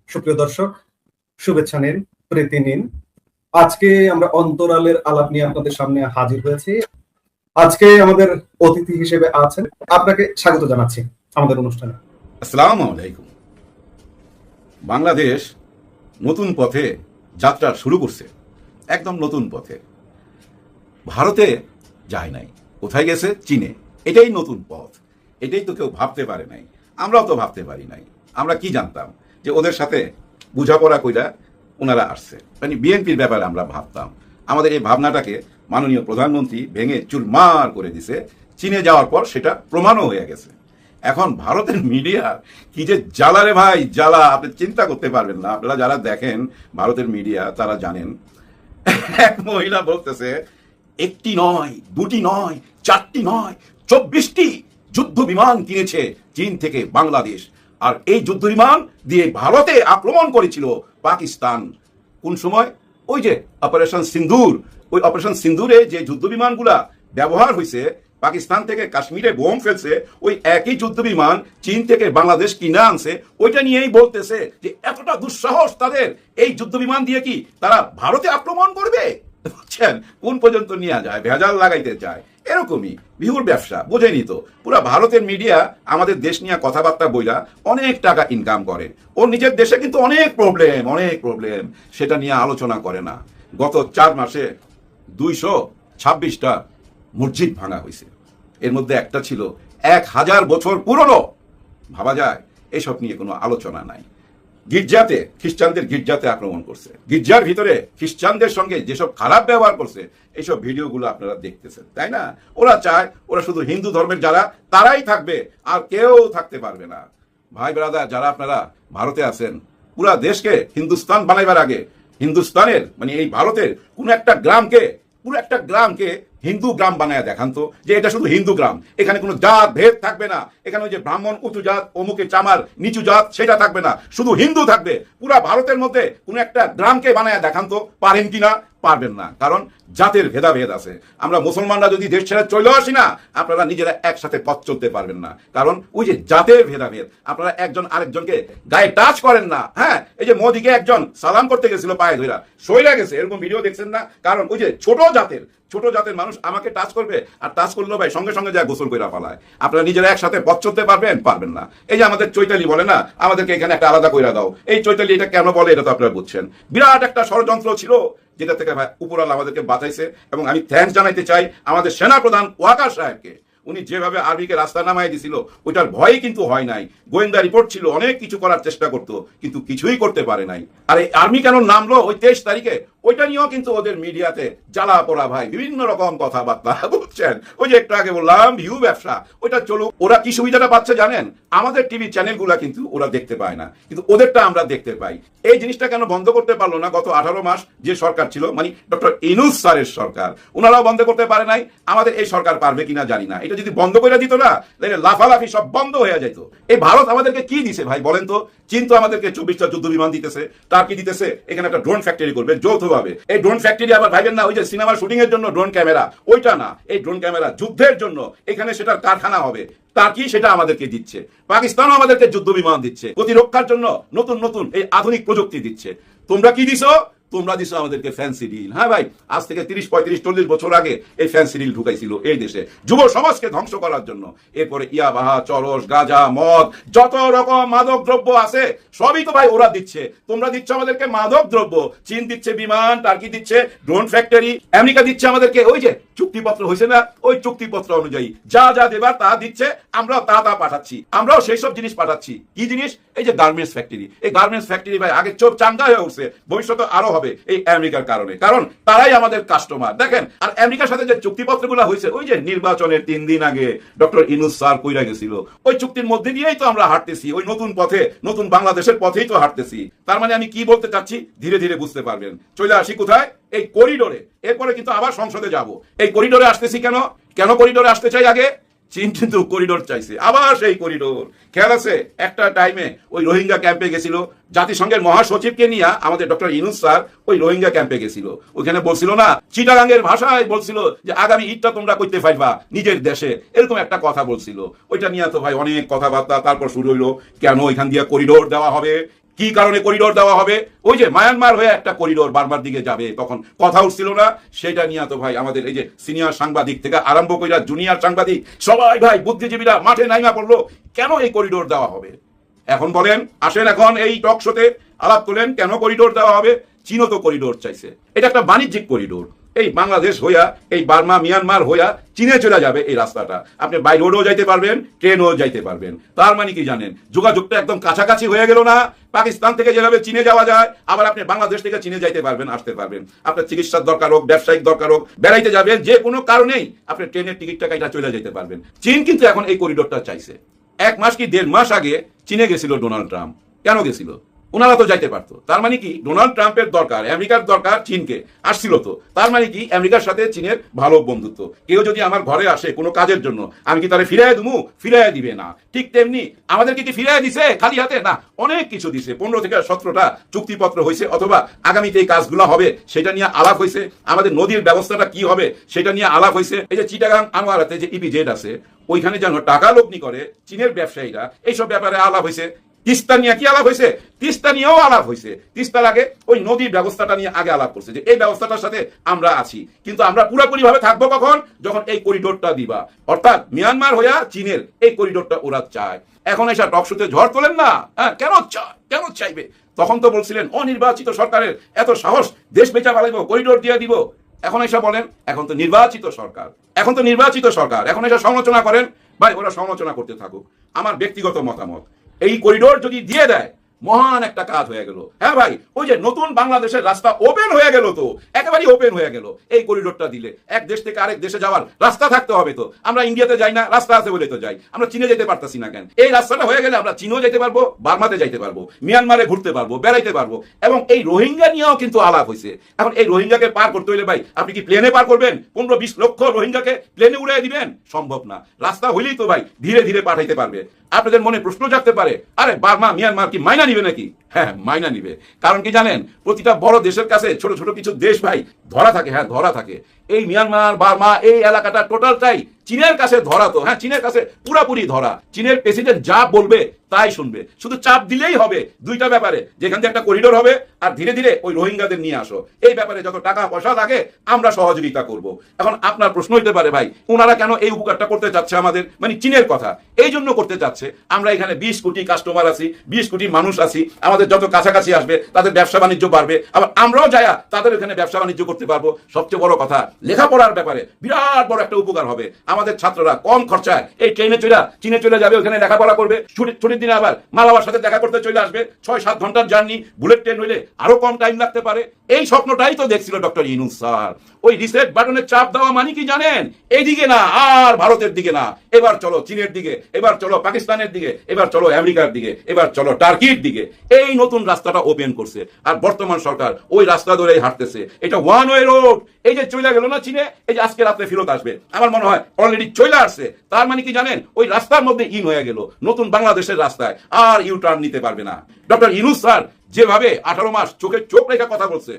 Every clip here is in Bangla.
সুপ্রিয় দর্শক, শুভেচ্ছা নিন, প্রীতি নিন। আজকে আমরা অন্তরালের আলাপ নিয়ে আপনাদের সামনে হাজির হয়েছি। আজকে আমাদের অতিথি হিসেবে আছেন, আপনাকে স্বাগত জানাচ্ছি আমাদের অনুষ্ঠানে। আসসালামু আলাইকুম। বাংলাদেশ নতুন পথে যাত্রা শুরু করছে, একদম নতুন পথে। ভারতে যায় নাই, কোথায় গেছে? চীনে। এটাই নতুন পথ, এটাই তো কেউ ভাবতে পারে নাই, আমরাও তো ভাবতে পারি নাই। আমরা কি জানতাম যে ওদের সাথে বোঝাপড়া কইরা ওনারা আসছে, মানে বিএনপির ব্যাপারে আমরা ভাবতাম। আমাদের এই ভাবনাটাকে মাননীয় প্রধানমন্ত্রী ভেঙে চুরমার করে দিছে। চীনে যাওয়ার পর সেটা প্রমাণও হয়ে গেছে। এখন ভারতের মিডিয়া কি যে জ্বালা রে ভাই, জ্বালা আপনি চিন্তা করতে পারবেন না। আপনারা যারা দেখেন ভারতের মিডিয়া তারা জানেন। এক মহিলা বলতেছে একটি নয়, দুটি নয়, চারটি নয়, 24টি যুদ্ধ বিমান কিনেছে চীন থেকে বাংলাদেশ। আর এই যুদ্ধ বিমান দিয়ে ভারতে আক্রমণ করেছিল পাকিস্তান। কোন সময়? ওই যে অপারেশন সিন্দুর, ওই অপারেশন সিন্দুরে যে যুদ্ধ বিমানগুলা ব্যবহার হয়েছে, পাকিস্তান থেকে কাশ্মীরে বোম ফেলছে, ওই একই যুদ্ধ বিমান চীন থেকে বাংলাদেশ কিনে আনছে। ওইটা নিয়েই বলতেছে যে এতটা দুঃসাহস তাদের, এই যুদ্ধ বিমান দিয়ে কি তারা ভারতে আক্রমণ করবে? বুঝছেন কোন পর্যন্ত নিয়ে যায়, ভেজাল লাগাইতে চায়। এরকমই বিহুর ব্যবসা, বোঝেনি তো? পুরা ভারতের মিডিয়া আমাদের দেশ নিয়ে কথাবার্তা বইলা অনেক টাকা ইনকাম করে। ওর নিজের দেশে কিন্তু অনেক প্রবলেম, সেটা নিয়ে আলোচনা করে না। গত 4 মাসে 226টা মসজিদ ভাঙা হয়েছে। এর মধ্যে একটা ছিল 1000 বছর পুরনো। ভাবা যায়? এসব নিয়ে কোনো আলোচনা নাই। গির্জাতে, খ্রিস্টানদের গির্জাতে আক্রমণ করছে, গির্জার ভিতরে খ্রিস্টানদের সঙ্গে যেসব খারাপ ব্যবহার করছে, এইসব ভিডিওগুলো আপনারা দেখতেছেন, তাই না? ওরা চায় ওরা শুধু হিন্দু ধর্মের যারা তারাই থাকবে, আর কেউ থাকতে পারবে না। ভাই ব্রাদার, যারা আপনারা ভারতে আছেন, পুরা দেশকে হিন্দুস্তান বানাইবার আগে হিন্দুস্তানের মানে এই ভারতের কোন একটা গ্রামকে, পুরো একটা গ্রামকে হিন্দু গ্রাম বানায় দেখান তো, যে এটা শুধু হিন্দু গ্রাম, এখানে কোনো জাত ভেদ থাকবে না, এখানে ওই যে ব্রাহ্মণ উঁচু জাত, অমুকে চামার নিচু জাত, সেটা থাকবে না, শুধু হিন্দু থাকবে। পুরা ভারতের মধ্যে কোনো একটা গ্রামকে বানায় দেখান তো, পারেন কিনা? পারবেন না, কারণ জাতের ভেদাভেদ আছে। আমরা মুসলমানরা যদি দেশ ছেড়ে চলে আসি না, আপনারা নিজেরা একসাথে পথ চলতে পারবেন না, কারণ ওই যে জাতের ভেদাভেদ। আপনারা একজন আরেকজনকে গায়ে টাচ করেন না। হ্যাঁ, এই যে মোদিকে একজন সালাম করতে গেছিল পায়ে ধরা, সইলা গেছে, এরকম ভিডিও দেখছেন না? কারণ ওই যে ছোট জাতের মানুষ আমাকে টাচ করবে, আর টাচ করলেও ভাই সঙ্গে সঙ্গে যায় গোসল করে পালায়। আপনারা নিজেরা একসাথে পথ চলতে পারবেন না। এই যে আমাদের চৈতালি বলে না, আমাদেরকে এখানে একটা আলাদা কইরা দাও। এই চৈতালি এটা কেন বলে এটা তো আপনারা বুঝছেন। বিরাট একটা ষড়যন্ত্র ছিল, যেটা থেকে ভাই উপরওয়ালা আমাদেরকে বাঁচাইছে। এবং আমি থ্যাঙ্কস জানাইতে চাই আমাদের সেনা প্রধান ওয়াকার সাহেবকে। উনি যেভাবে আর্মিকে রাস্তা নামাই দিছিল, ওইটার ভয়ই কিন্তু হয় নাই। গোয়েন্দা রিপোর্ট ছিল, অনেক কিছু করার চেষ্টা করতো, কিন্তু কিছুই করতে পারে নাই। আর এই আর্মি কেন নামলো ওই 23 তারিখে, ওইটা নিয়েও কিন্তু ওদের মিডিয়াতে জ্বালা পড়া ভাই, বিভিন্ন রকম কথাবার্তা, বুঝছেন? ওই যে একটু আগে বললাম ভিউ ব্যবসা, ওইটা চলুক। ওরা কি সুবিধাটা পাচ্ছে জানেন? আমাদের টিভি চ্যানেলগুলা কিন্তু ওরা দেখতে পায় না, কিন্তু ওদেরটা আমরা দেখতে পাই। এই জিনিসটা কেন বন্ধ করতে পারলো না গত 18 মাস যে সরকার ছিল, মানে ডক্টর ইউনূস স্যারের সরকার, ওনারাও বন্ধ করতে পারে নাই। আমাদের এই সরকার পারবে কিনা জানি না। এটা যদি বন্ধ করে দিত না, তাহলে লাফালাফি সব বন্ধ হয়ে যেত। এই ভারত আমাদেরকে কি দিছে ভাই বলেন তো? চীন তো আমাদেরকে 24টা যুদ্ধ বিমান দিতেছে, তার কি দিতেছে? এখানে একটা ড্রোন ফ্যাক্টরি করবে যৌথভাবে। এই ড্রোন ফ্যাক্টরি আবার ভাইবেন না ওই যে সিনেমার শুটিং এর জন্য ড্রোন ক্যামেরা, ওইটা না। এই ড্রোন ক্যামেরা যুদ্ধের জন্য, এখানে সেটার কারখানা হবে। তার কি? সেটা আমাদেরকে দিচ্ছে। পাকিস্তানও আমাদেরকে যুদ্ধ বিমান দিচ্ছে, প্রতিরক্ষার জন্য নতুন নতুন এই আধুনিক প্রযুক্তি দিচ্ছে। তোমরা কি দিছো? তোমরা দিছো আমাদেরকে ফ্যান্সি ডিল। হ্যাঁ ভাই, আজ থেকে 30, 35, 40 বছর আগে এই ফ্যান্সি ডিল ঢুকাইছিল এই দেশে যুব সমাজকে ধ্বংস করার জন্য। এরপরে ইয়াবাহা, চরস, গাঁজা, মদ, যত রকম মাদক দ্রব্য আছে সবই তো ভাই ওরা দিচ্ছে। তোমরা দিচ্ছ আমাদেরকে মাদক দ্রব্য, চীন দিচ্ছে বিমান, টার্কি দিচ্ছে ড্রোন ফ্যাক্টরি, আমেরিকা দিচ্ছে আমাদেরকে ওই যে চুক্তিপত্র হয়েছে না, ওই চুক্তিপত্র অনুযায়ী যা যা দেবার তা দিচ্ছে, আমরাও তা পাঠাচ্ছি। আমরাও সেই সব জিনিস পাঠাচ্ছি। কি জিনিস? এই যে গার্মেন্টস ফ্যাক্টরি। এই গার্মেন্টস ফ্যাক্টরি ভাই আগে চোখ চাঙ্গা হয়ে উঠছে, ভবিষ্যতে আরো হবে এই আমেরিকার কারণে, কারণ তারাই আমাদের কাস্টমার। দেখেন, আর আমেরিকার সাথে যে চুক্তিপত্রগুলো হয়েছে ওই যে নির্বাচনের 3 দিন আগে ডক্টর ইউনূস স্যার কইরা গেছিল, ওই চুক্তির মধ্যে দিয়েই তো আমরা হাঁটতেছি, ওই নতুন পথে, নতুন বাংলাদেশের পথেই তো হাঁটতেছি। তার মানে আমি কি বলতে চাচ্ছি ধীরে ধীরে বুঝতে পারবেন। চলে আসি কোথায়? এই করিডোরে। এরপরে কিন্তু আবার সংসদে যাব। এই করিডোরে আসতেছি কেন? করিডোরে আসতে চাই? আগে চীন কিন্তু করিডোর চাইছে, আবার সেই করিডোর। খেয়াল আছে একটা টাইমে ওই রোহিঙ্গা ক্যাম্পে গেছিল, জাতিসংঘের মহাসচিবকে নিয়ে আমাদের ডক্টর ইউনূস স্যার ওই রোহিঙ্গা ক্যাম্পে গেছিল। ওইখানে বলছিল না, চিটাগাঙ্গের ভাষায় বলছিল যে আগামী ঈদটা তোমরা করতে পারবা নিজের দেশে, এরকম একটা কথা বলছিল। ওইটা নিয়ে তো ভাই অনেক কথাবার্তা। তারপর শুরু হইলো কেন এখান দিয়ে করিডোর দেওয়া হবে, কি কারণে করিডোর দেওয়া হবে? ওই যে মায়ানমার হয়ে একটা করিডোর বারবার দিকে যাবে, তখন কথা উঠছিল না? সেটা নিয়ে তো ভাই আমাদের এই যে সিনিয়র সাংবাদিক থেকে আরম্ভ করে জুনিয়র সাংবাদিক সবাই ভাই বুদ্ধিজীবীরা মাঠে নাইমা পড়লো, কেন এই করিডোর দেওয়া হবে? এখন বলেন, আসেন এখন এই টক শোতে আলাপ তোলেন, কেন করিডোর দেওয়া হবে? চীনও তো করিডোর চাইছে, এটা একটা বাণিজ্যিক করিডোর। এই বাংলাদেশ হইয়া, এই বার্মা মিয়ানমার হইয়া চীনে চলে যাবে এই রাস্তাটা। আপনি বাই রোডও যাইতে পারবেন, ট্রেনও যাইতে পারবেন। তার মানে কি জানেন, যোগাযোগটা একদম কাছাকাছি হয়ে গেল না? পাকিস্তান থেকে যেভাবে চীনে যাওয়া যায়, আবার আপনি বাংলাদেশ থেকে চীনে যাইতে পারবেন, আসতে পারবেন। আপনার চিকিৎসার দরকার হোক, ব্যবসায়িক দরকার হোক, বেড়াইতে যাবেন, যে কোনো কারণেই আপনি ট্রেনের টিকিটটা কাইটা চলে যেতে পারবেন। চীন কিন্তু এখন এই করিডোরটা চাইছে। 1 মাস কি 1.5 মাস আগে চীনে গেছিল ডোনাল্ড ট্রাম্প। কেন গেছিল? ওনারা তো যাইতে পারতো। তার মানে কি ডোনাল্ড ট্রাম্পের দরকার, আমেরিকার দরকার চীনকে, আসছিল তো। তার মানে কি আমেরিকার সাথে চীনের ভালো বন্ধুত্ব। কেউ যদি আমার ঘরে আসে কোনো কাজের জন্য, আমি কি তারে ফিরাই দেবো? ফিরাই দিবে না। ঠিক তেমনি আমাদেরকে কি ফিরাই দিছে খালি হাতে? না, অনেক কিছু দিছে। 15 থেকে 17টা চুক্তিপত্র হয়েছে, অথবা আগামীতে এই কাজগুলো হবে সেটা নিয়ে আলাপ হয়েছে। আমাদের নদীর ব্যবস্থাটা কি হবে সেটা নিয়ে আলাপ হয়েছে। এই যে চিটাগাং আনোয়ারাতে যে ইপিজেড আছে, ওইখানে যেন টাকা লগ্নি করে চীনের ব্যবসায়ীরা, এইসব ব্যাপারে আলাপ হয়েছে। তিস্তা নিয়ে কি আলাপ হয়েছে? তিস্তা নিয়েও আলাপ হয়েছে। তিস্তার আগে ওই নদীর ব্যবস্থাটা নিয়ে আগে আলাপ করছে, যে এই ব্যবস্থাটার সাথে আমরা আছি, কিন্তু আমরা পুরোপুরি ভাবে থাকবো কখন? যখন এই করিডোরটা দিবা। অর্থাৎ মিয়ানমার হইয়া চীনের এই করিডোরটা ওরা চায়। এখন এসা টক শোতে ঝড় তোলেন না, হ্যাঁ, কেন চায়, কেন চাইবে? তখন তো বলছিলেন অনির্বাচিত সরকারের এত সাহস, দেশ বেচা পালাইবো, করিডোর দিয়ে দিব। এখন এসা বলেন এখন তো নির্বাচিত সরকার, এখন তো নির্বাচিত সরকার, এখন এসা সমালোচনা করেন। ভাই ওরা সমালোচনা করতে থাকুক। আমার ব্যক্তিগত মতামত, এই করিডোর যদি দিয়ে দেয়, মহান একটা কাজ হয়ে গেল। হ্যাঁ ভাই, ওই যে নতুন বাংলাদেশের রাস্তা ওপেন হয়ে গেল, তো একেবারেই ওপেন হয়ে গেল এই করিডোরটা দিলে। এক দেশ থেকে আরেক দেশে যাওয়ার রাস্তা থাকতে হবে তো। আমরা ইন্ডিয়াতে যাই না, রাস্তা আছে বলে তো যাই। আমরা চীনে যেতে পারতাছি না কেন? এই রাস্তাটা হয়ে গেলে আমরা চীনও যেতে পারবো, বার্মাতে যাইতে পারবো, মিয়ানমারে ঘুরতে পারবো, বেড়াইতে পারবো। এবং এই রোহিঙ্গা নিয়েও কিন্তু আলাপ হয়েছে। এখন এই রোহিঙ্গাকে পার করতে হইলে ভাই আপনি কি প্লেনে পার করবেন? 15-20 লক্ষ রোহিঙ্গাকে প্লেনে উড়াই দিবেন? সম্ভব না। রাস্তা হইলেই তো ভাই ধীরে ধীরে পাঠাইতে পারবে। আপনাদের মনে প্রশ্ন জাগতে পারে, আরে বার্মা মিয়ানমার কি মাইনা নিবে নাকি? হ্যাঁ, মাইনা নিবে। কারণ কি জানেন, প্রতিটা বড় দেশের কাছে ছোট ছোট কিছু দেশ ভাই ধরা থাকে। হ্যাঁ, ধরা থাকে। এই মিয়ানমার, বার্মা, এই এলাকাটা টোটালটাই চীনের কাছে ধরা। তো হ্যাঁ, চীনের কাছে পুরাপুরি ধরা। চীনের প্রেসিডেন্ট যা বলবে তাই শুনবে, শুধু চাপ দিলেই হবে দুইটা ব্যাপারে, যেখান থেকে একটা করিডোর হবে আর ধীরে ধীরে ওই রোহিঙ্গাদের নিয়ে আসো। এই ব্যাপারে যত টাকা পয়সা লাগে আমরা সহযোগিতা করব। এখন আপনার প্রশ্ন হইতে পারে, ভাই ওনারা কেন এই উপকারটা করতে চাচ্ছে আমাদের? মানে চীনের কথা এই জন্য করতে চাচ্ছে, আমরা এখানে 20 কোটি কাস্টমার আছি, 20 কোটি মানুষ আছি, আমাদের যত কাছাকাছি আসবে তাদের ব্যবসা বাণিজ্য বাড়বে, আবার আমরাও যায়া তাদের এখানে ব্যবসা বাণিজ্য করতে পারবো। সবচেয়ে বড় কথা, লেখাপড়ার ব্যাপারে বিরাট বড় একটা উপকার হবে। আমাদের ছাত্ররা কম খরচায় এই ট্রেনে চীনে চলে যাবে, ওখানে লেখাপড়া করবে, ছুটির দিনে আবার মা বাবার সাথে দেখা করতে চলে আসবে। 6-7 ঘন্টার জার্নি, বুলেট ট্রেন হইলে আরো কম টাইম লাগতে পারে। এই স্বপ্নটাই তো দেখছিল ডক্টর ইউনূস স্যার। ওই রিসেট বাটনের চাপ দেওয়া মানে কি জানেন? এইদিকে না আর ভারতের দিকে না, এবার চলো চীনের দিকে, এবার চলো পাকিস্তানের দিকে, এবার চলো আমেরিকার দিকে, এবার চলো টার্কির দিকে। এই নতুন রাস্তাটা ওপেন করছে, আর বর্তমান সরকার ওই রাস্তা ধরেই হাঁটতেছে। এটা ওয়ান ওয়ে রোড। এই যে চলে গেল না চীনে, এই যে আজকে রাতে ফেরত আসবে, আমার মনে হয় অলরেডি চলে আসছে। তার মানে কি জানেন, ওই রাস্তার মধ্যে ইন হয়ে গেল নতুন বাংলাদেশের রাস্তায়, আর ইউ টার্ন নিতে পারবে না। ডক্টর ইউনূস স্যার যেভাবে 18 মাস চোখে চোখ রেখে কথা বলছে,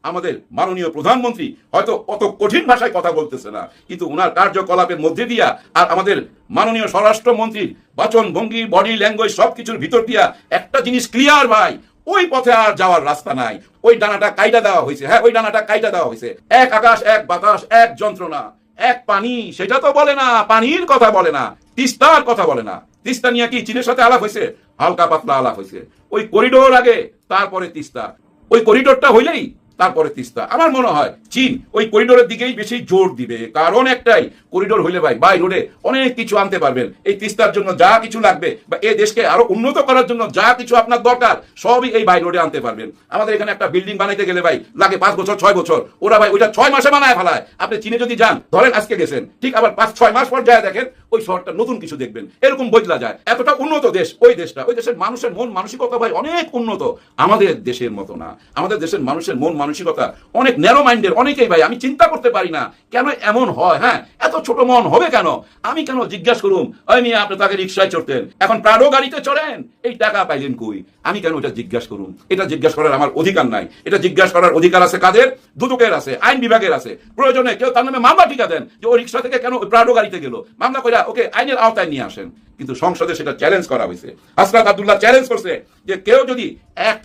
আমাদের মাননীয় প্রধানমন্ত্রী হয়তো অত কঠিন ভাষায় কথা বলতেছে না, কিন্তু উনার কার্যকলাপের মধ্যে দিয়া আর আমাদের মাননীয় স্বরাষ্ট্রমন্ত্রীর বাচন ভঙ্গি, বডি ল্যাঙ্গুয়েজ সবকিছুর ভিতর দিয়া একটা জিনিস ক্লিয়ার, ভাই ওই পথে আর যাওয়ার রাস্তা নাই। ওই ডানাটা কাইটা দেওয়া হয়েছে। হ্যাঁ, ওই ডানাটা কাইটা দেওয়া হয়েছে। এক আকাশ, এক বাতাস, এক যন্ত্রণা, এক পানি, সেটা তো বলে না, পানির কথা বলে না, তিস্তার কথা বলে না। তিস্তা নিয়ে কি চীনের সাথে আলাপ হয়েছে? হালকা পাতলা আলাপ হয়েছে। ওই করিডোর আগে, তারপরে তিস্তা। ওই করিডোরটা হইলেই তারপরে তিস্তা। আমার মনে হয় চীন ওই করিডোরের দিকেই বেশি জোর দিবে। কারণ একটাই, করিডোর হইলে ভাই বাই রোডে অনেক কিছু আনতে পারবেন। এই তিস্তার জন্য যা কিছু লাগবে বা এই দেশকে আরো উন্নত করার জন্য যা কিছু আপনার দরকার সবই এই বাই রোডে আনতে পারবেন। আমাদের এখানে একটা বিল্ডিং বানাইতে গেলে ভাই লাগে 5 বছর 6 বছর, ওরা ভাই ওইটা 6 মাসে বানায় ফেলায়। আপনি চীনে যদি যান, ধরেন আজকে গেছেন, ঠিক আবার 5-6 মাস পর যায় দেখেন ওই শহরটা নতুন কিছু দেখবেন। এরকম বদলা যায়। এতটা উন্নত দেশ ওই দেশটা। ওই দেশের মানুষের মন মানসিকতা ভাই অনেক উন্নত, আমাদের দেশের মতো না। আমাদের দেশের মানুষের মন মানসিকতা অনেক ন্যারো মাইন্ডের। অনেকেই ভাই আমি চিন্তা করতে পারি না কেন এমন হয়। হ্যাঁ, এত ছোট মন হবে কেন? আমি কেন জিজ্ঞাসা করুম, ওই মিয়া আপনি তাকে রিক্সায় চড়তেন, এখন প্রাডো গাড়িতে চড়েন, এই টাকা পাইলেন কই? আমি কেন এটা জিজ্ঞাসা করুম? এটা জিজ্ঞাসা করার আমার অধিকার নাই। এটা জিজ্ঞাসা করার অধিকার আছে কাদের? দুদকের আছে, আইন বিভাগের আছে। প্রয়োজনে কেউ তার নামে মামলা টিকা দেন যে ও রিক্সা থেকে কেন প্রাডো গাড়িতে গেল, মামলা কইরা ওকে আইনের আওতায় নিয়ে আসেন। কিন্তু সংসদে সেটা চ্যালেঞ্জ করা হয়েছে। হাসনাত আব্দুল্লাহ চ্যালেঞ্জ করছে যে কেউ যদি এক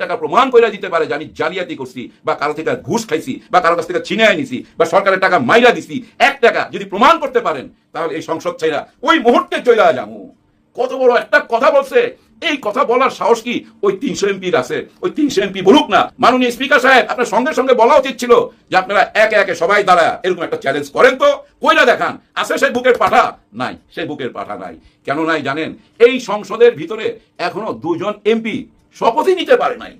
টাকা প্রমাণ করে দিতে পারে যে আমি জালিয়াতি করছি বা কারো থেকে ঘুষ খাইছি বা কারো কাছ থেকে ছিনে নিছি বা সরকারের টাকা মাইরা দিছি, এক টাকা যদি প্রমাণ করতে পারেন তাহলে এই সংসদ ছাইরা ওই মুহূর্তে চলে যাবো। কত বড় একটা কথা বলছে। এই কথা বলার সাহস কি ওই 300 এমপির আছে? ওই 300 এমপি বলুক না। মাননীয় স্পিকার সাহেব, আপনার সঙ্গে সঙ্গে বলা উচিত ছিল যে আপনারা একে একে সবাই দাঁড়ায় এরকম একটা চ্যালেঞ্জ করেন তো, কইরা দেখান। আছে সেই বুকের পাঠা? নাই, সেই বুকের পাঠা নাই। কেন নাই জানেন? এই সংসদের ভিতরে এখনো 2 জন এমপি শপথই নিতে পারে নাই।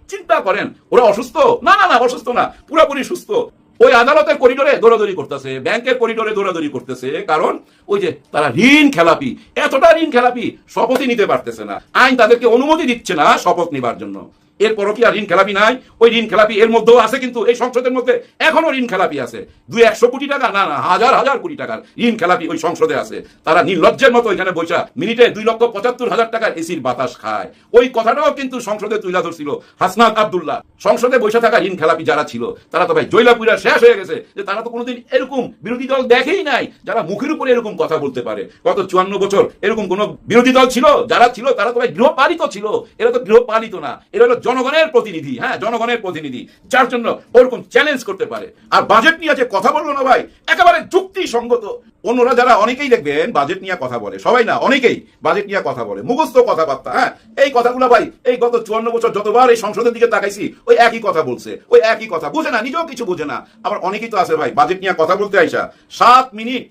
চিন্তা করেন, ওরা অসুস্থ? না, অসুস্থ না, পুরোপুরি সুস্থ। ওই আদালতের করিডোরে দৌড়াদৌড়ি করতেছে, ব্যাংকের করিডোরে দৌড়াদৌড়ি করতেছে, কারণ ওই যে তারা ঋণ খেলাপি, এতটা ঋণ খেলাপি শপথই নিতে পারতেছে না। আইন তাদেরকে অনুমতি দিচ্ছে না শপথ নেবার জন্য। এরপরও কি আর ঋণ খেলাপি নাই? ওই ঋণ খেলাপি এর মধ্যেও আছে, কিন্তু এই সংসদের মধ্যে এখনো ঋণ খেলাপি আছে। 200 কোটি টাকা না, হাজার কোটি টাকার ঋণ খেলাপি ওই সংসদে আছে। তারা নির্লজ্জের মতো এখানে বৈশা মিনিটে 2,75,000 টাকার এসির বাতাস খায়। ওই কথাটাও কিন্তু সংসদে তুলে ধরছিল হাসনাত আব্দুল্লাহ। সংসদে বৈশা থাকা ঋণ খেলাপি যারা ছিল তারা তো ভাই জৈলাপুরা শেষ হয়ে গেছে, যে তারা তো কোনোদিন এরকম বিরোধী দল দেখেই নাই যারা মুখের উপরে এরকম কথা বলতে পারে। গত 54 বছর এরকম কোন বিরোধী দল ছিল? যারা ছিল তারা তো ভাই গৃহপালিত ছিল। এরা তো গৃহপালিত না, এরা হলো জনগণের প্রতিনিধি। হ্যাঁ, জনগণের প্রতিনিধি, যার জন্য ওরকম চ্যালেঞ্জ করতে পারে। আর বাজেট নিয়ে যে কথা বললো না ভাই, একেবারে যুক্তিসঙ্গত। অন্যরা যারা অনেকেই দেখবেন বাজেট নিয়ে কথা বলে, সবাই না, অনেকেই বাজেট নিয়ে কথা বলে, মুখস্থ কথাবার্তা। হ্যাঁ, এই কথাগুলো ভাই এই গত 54 বছর যতবার এই সংসদের দিকে তাকাইছি ওই একই কথা বলছে, ওই একই কথা, বুঝে না, নিজেও কিছু বুঝে না। আবার অনেকেই তো আছে ভাই বাজেট নিয়ে কথা বলতে আইসা 7 মিনিট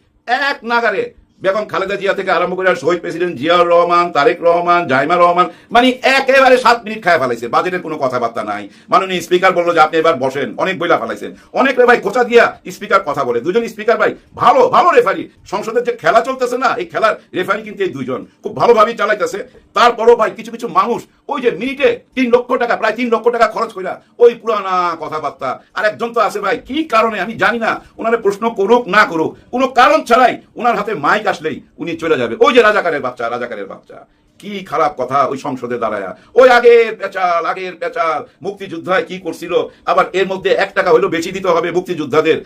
এক নাগারে বেগম খালেদা জিয়া থেকে আরম্ভ করে শহীদ প্রেসিডেন্ট জিয়াউর রহমান, তারেক রহমান, জাইমা রহমান, মানে একেবারে 7 মিনিট খায় ফেলাইছে। বাজেটের কোনো কথাবার্তা নাই। মাননীয় স্পিকার বললো যে আপনি এবার বসেন, অনেক বইলা ফেলাইছেন। অনেক ভাই কোচা দিয়া স্পিকার কথা বলে। 2 জন স্পিকার ভাই ভালো রেফারি। সংসদের যে খেলা চলতেছে না, এই খেলার রেফারি কিন্তু এই 2 জন খুব ভালোভাবেই চালাইতেছে। তারপরও ভাই কিছু মানুষ ওই যে মিনিটে 3 লক্ষ টাকা, প্রায় 3 লক্ষ টাকা খরচ কইরা ওই পুরানা কথাবার্তা। আর একজন তো আছে ভাই, কি কারণে আমি জানি না, ওনারে প্রশ্ন করুক না করুক, কোনো কারণ ছাড়াই ওনার হাতে মাইক আসলেই উনি চলে যাবে। ওই যে রাজাকারের বাচ্চা। কি খারাপ কথা ওই সংসদে দাঁড়ায়া। ওই আগের পেঁচাল মুক্তিযোদ্ধায় কি করছিল, আবার এর মধ্যে 1 টাকা হইলো বেশি দিতে হবে মুক্তিযোদ্ধাদের।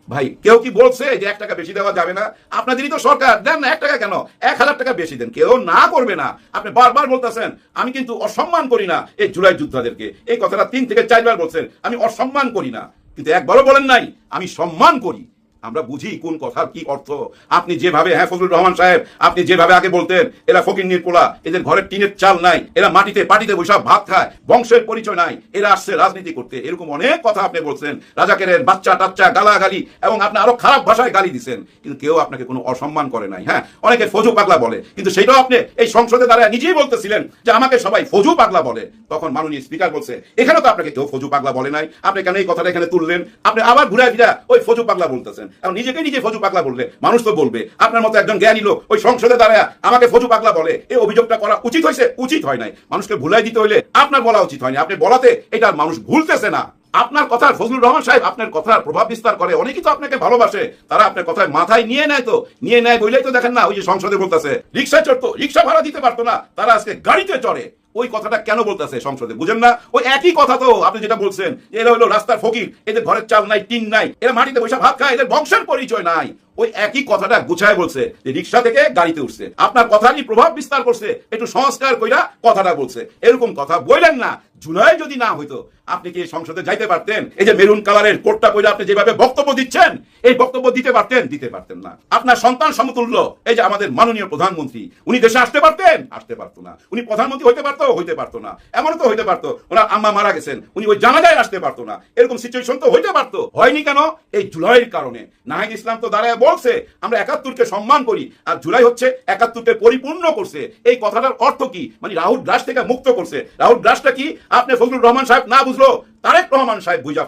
ভাই কেউ কি বলছে যে 1 টাকা বেশি দেওয়া যাবে না? আপনাদেরই তো সরকার, দেন না 1 টাকা কেন, 1000 টাকা বেশি দেন, কেউ না করবে না। আপনি বারবার বলতেছেন আমি কিন্তু অসম্মান করি না এই জুলাই যোদ্ধাদেরকে। এই কথাটা 3 থেকে 4 বার বলছেন, আমি অসম্মান করি না, কিন্তু একবারও বলেন নাই আমি সম্মান করি। আমরা বুঝি কোন কথার কি অর্থ। আপনি যেভাবে, হ্যাঁ ফজলুর রহমান সাহেব, আপনি যেভাবে আগে বলতেন এরা ফকিন্নির পোলা, এদের ঘরের টিনের চাল নাই, এরা মাটিতে পাটিতে বসে ভাত খায়, বংশের পরিচয় নাই, এরা আসছে রাজনীতি করতে, এরকম অনেক কথা আপনি বলছেন। রাজাকের বাচ্চা টাচ্চা গালাগালি, এবং আপনি আরো খারাপ ভাষায় গালি দিচ্ছেন, কিন্তু কেউ আপনাকে কোনো অসম্মান করে নাই। হ্যাঁ, অনেকে ফজু পাগলা বলে, কিন্তু সেটাও আপনি এই সংসদে দাঁড়ায় নিজেই বলতেছিলেন যে আমাকে সবাই ফজু পাগলা বলে। তখন মাননীয় স্পিকার বলছে এখানে তো আপনাকে কেউ ফজু পাগলা বলে নাই, আপনি কেন এই কথাটা এখানে তুললেন? আপনি আবার ঘুরে ফিরা ওই ফজু পাগলা বলতেছেন। এখন নিজে ফজু পাগলা বললে মানুষ তো বলবে। আপনার মতো একজন জ্ঞানী লোক ওই সংসদে দাঁড়ায় আমাকে ফজু পাগলা বলে, এই অভিযোগটা করা উচিত হয়েছে? উচিত হয় নাই। মানুষকে ভুলাই দিতে হইলে আপনার বলা উচিত হয়নি। আপনি বলাতে এটা মানুষ ভুলতেছে না। আপনার কথা ফজলুর রহমান সাহেব আপনার কথার প্রভাব বিস্তার করে, অনেকেই তো আপনাকে ভালোবাসে, তারা আপনার কথায় মাথায় নিয়ে নেয় বইলেই তো দেখেন না ওই যে সংসদে বলতেছে রিক্সায় চড়তো, রিক্সা ভাড়া দিতে পারতো না, তারা আজকে গাড়িতে চড়ে। ওই কথাটা কেন বলতেছে সংসদে বুঝেন না? ওই একই কথা তো আপনি যেটা বলছেন, এরা হলো রাস্তার ফকির, এদের ঘরের চাল নাই, টিন নাই, এরা মাটিতে বসে ভাত খায়, এদের বংশের পরিচয় নাই। ওই একই কথাটা গুছায় বলছে যে রিক্সা থেকে গাড়িতে উঠছে। আপনার কথারই প্রভাব বিস্তার করছে, একটু সংস্কার কইরা কথাটা বলছে। এরকম কথা বললেন না। জুলাই যদি না হইতো আপনি কি সংসদে যাইতে পারতেন? এই যে মেরুন কালারের কোটটা পরে আপনি যেভাবে বক্তব্য দিচ্ছেন, এই বক্তব্য দিতে পারতেন না। আপনার সন্তান সমতুল্য এই যে আমাদের মাননীয় প্রধানমন্ত্রী, উনি দেশে আসতে পারতো না। উনি প্রধানমন্ত্রী হইতে পারতো না। এমন তো হইতে পারতো ওনার আম্মা মারা গেছেন, উনি ওই জানাজায় আসতে পারতো না। এরকম সিচুয়েশন তো হইতে পারতো। হয়নি কেন? এই জুলাইয়ের কারণে। নাহিদ ইসলাম তো দাঁড়ায় বলছে আমরা 71-কে সম্মান করি, আর জুলাই হচ্ছে 71-কে পরিপূর্ণ করছে। এই কথাটার অর্থ কি? মানে রাহুল গ্রাস থেকে মুক্ত করছে। রাহুল গ্রাসটা কি আপনি ফজলুর রহমান সাহেব না বুঝলো, তারেক রহমান সাহেব বুঝা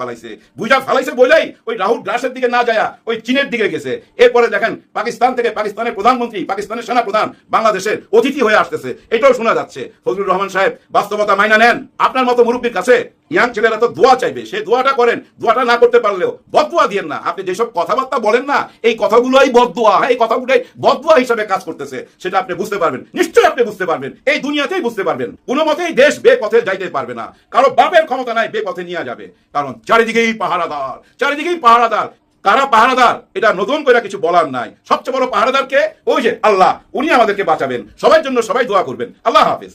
ফেলাইছে বলেই ওই রাহুল গ্রাসের দিকে না যায় ওই চীনের দিকে গেছে। এরপরে দেখেন পাকিস্তান থেকে পাকিস্তানের প্রধানমন্ত্রী, পাকিস্তানের সেনাপ্রধান বাংলাদেশের অতিথি হয়ে আসতেছে, এটাও শোনা যাচ্ছে। ফজলুর রহমান সাহেব বাস্তবতা মাইনা নেন। আপনার মতো মুরব্বীর কাছে ইয়াং ছেলেরা তো দোয়া চাইবে, সে দোয়াটা করেন। দোয়াটা না করতে পারলেও বদদোয়া দিয়েন না। আপনি যেসব কথাবার্তা বলেন না, এই কথাগুলোই বদদোয়া, এই কথাগুলোই বদদোয়া হিসাবে কাজ করতেছে, সেটা আপনি বুঝতে পারবেন। নিশ্চয়ই আপনি বুঝতে পারবেন, এই দুনিয়াতেই বুঝতে পারবেন। কোনো মতেই দেশ বেপথে যাইতে পারবে না। কারো বাপের ক্ষমতা নাই বেপথে নিয়ে যাবে, কারণ চারিদিকেই পাহারাদার। কারা পাহারাদার এটা নতুন করে কিছু বলার নাই। সবচেয়ে বড় পাহারাদারকে ওই যে আল্লাহ, উনি আমাদেরকে বাঁচাবেন। সবার জন্য সবাই দোয়া করবেন। আল্লাহ হাফেজ।